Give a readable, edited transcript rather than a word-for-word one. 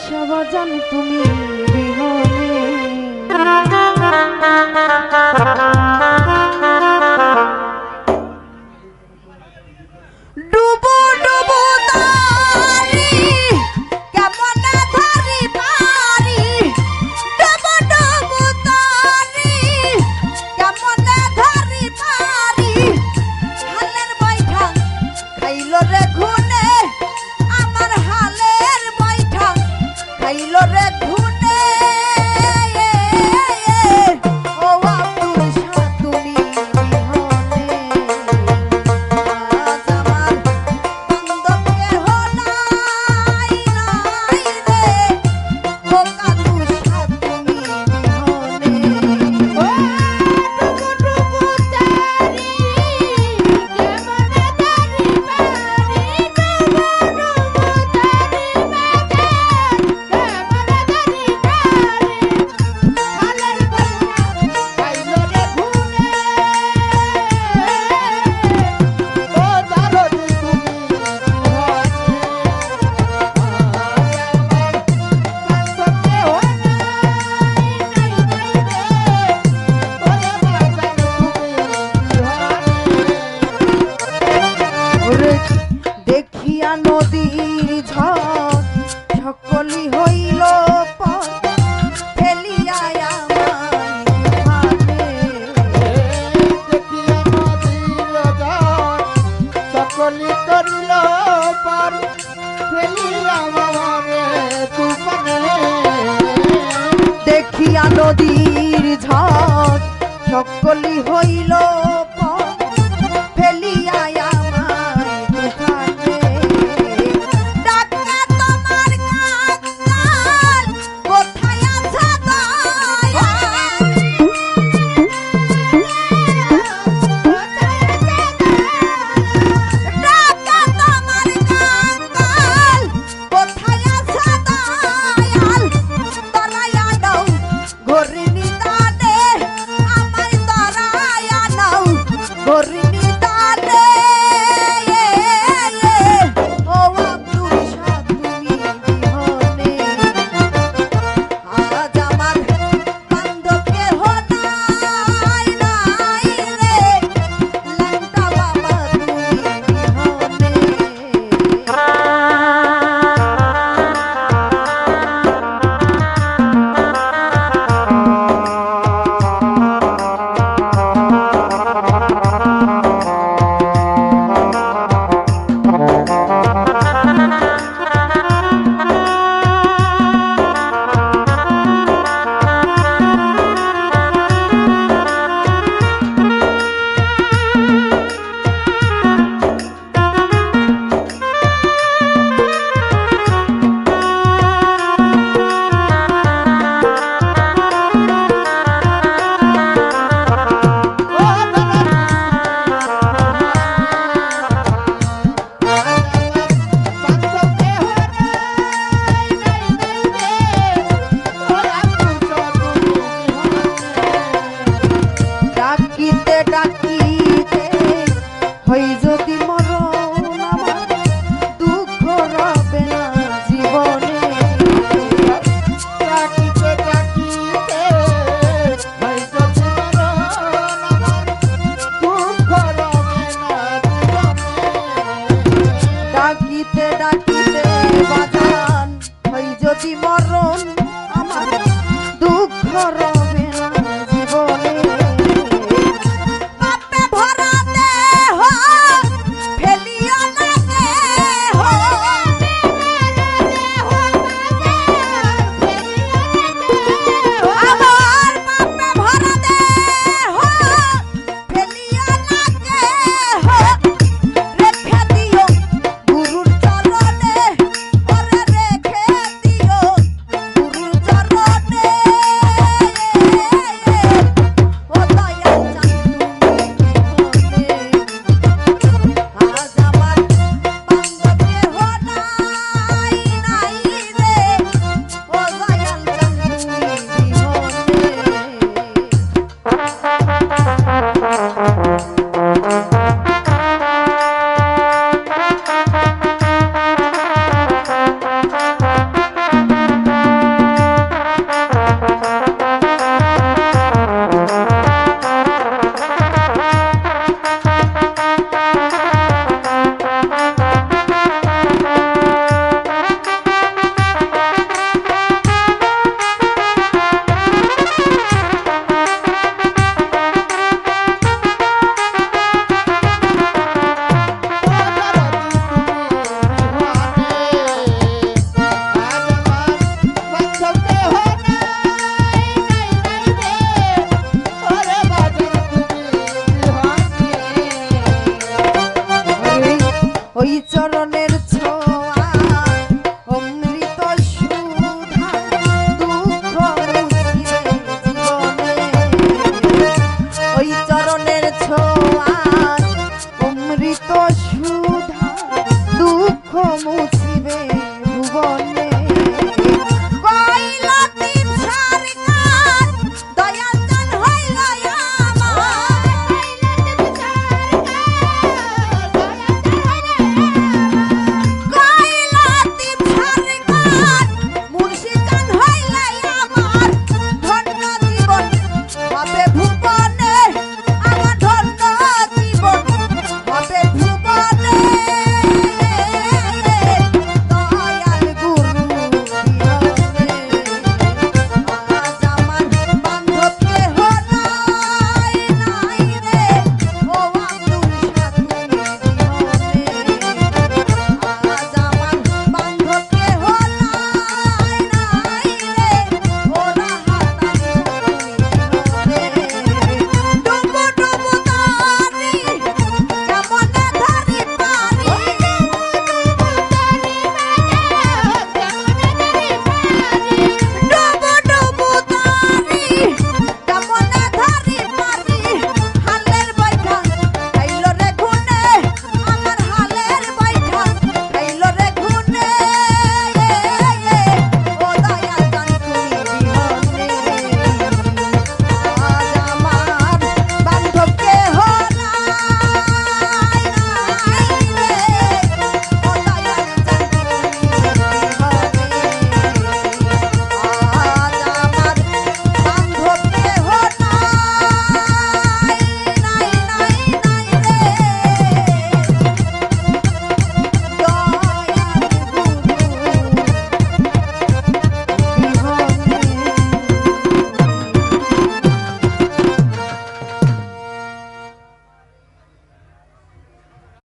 বাজান তুমি বিহনে ডুবো ডুবো তারি কেমনে ধরি পারি ডুবো ডুবো তারি কেমনে ধরি পারি হালের বৈঠা খাইলো রে ঘুনে আমার হালের বৈঠা খাইলো রে ঘুনে ও আব্দুল শাহ তুমি বিহনে আজ আমার বান্ধবকে হলাই নাই রে ও আব্দুল শাহ তুমি বিহনে ও ডুবু ডুবু তারি কেমনে ধরি পারি ডুবু ডুবু তারি মেঘে কেমনে ধরি পারি হালের বৈঠা খাইলো রে ঘুনে ও দারদি তুমি দেখিয়া নদীর ঝড় সকলি হইল পথ ফেলিয়া দেখিয়া নদীর ঝড় সকলি করিল পার ফেলিয়া বাবারে তুফানে দেখিয়া নদীর ঝড় সকলি হইল পথ ফেলিয়া আমায় তুফানে ডাকা তোমার কাঙ্গাল কোথায় আছে ডাকা তোমার কাঙ্গাল কোথায় আছে দয়াল তরায়া দাও ঘরিনি দানে আমায় তরায়া নাও ঘরিনি দানে ও আব্দুল শাহ তুমি বিহনে আজ আমার বান্ধবকে হলাই নাই রে লঙ্কা বাবা তুমি ডাকিতে ডাকিতে হই যদি মরণ আমার দুঃখ রবে না জীবনে ডাকিতে ডাকিতে হয়তো মরণ আমার দুঃখ রবে না জীবনে ডাকিতে ডাকিতে বাজান হই যদি মরণ আমার দুঃখ রবে না জীবনে পাপে ভরা দেহ ফেলিও না দেহ আমার পাপে ভরা দেহ ফেলিও না দেহ রেখে দিও গুরুর চরণে ওরে রেখে দিও গুরুর চরণে ওই চরণের ছোঁয়া অমৃত সুধা দুঃখ মুছিবে জীবনে ওই চরণের ছোঁয়া অমৃত সুধা দুঃখ মুছিবে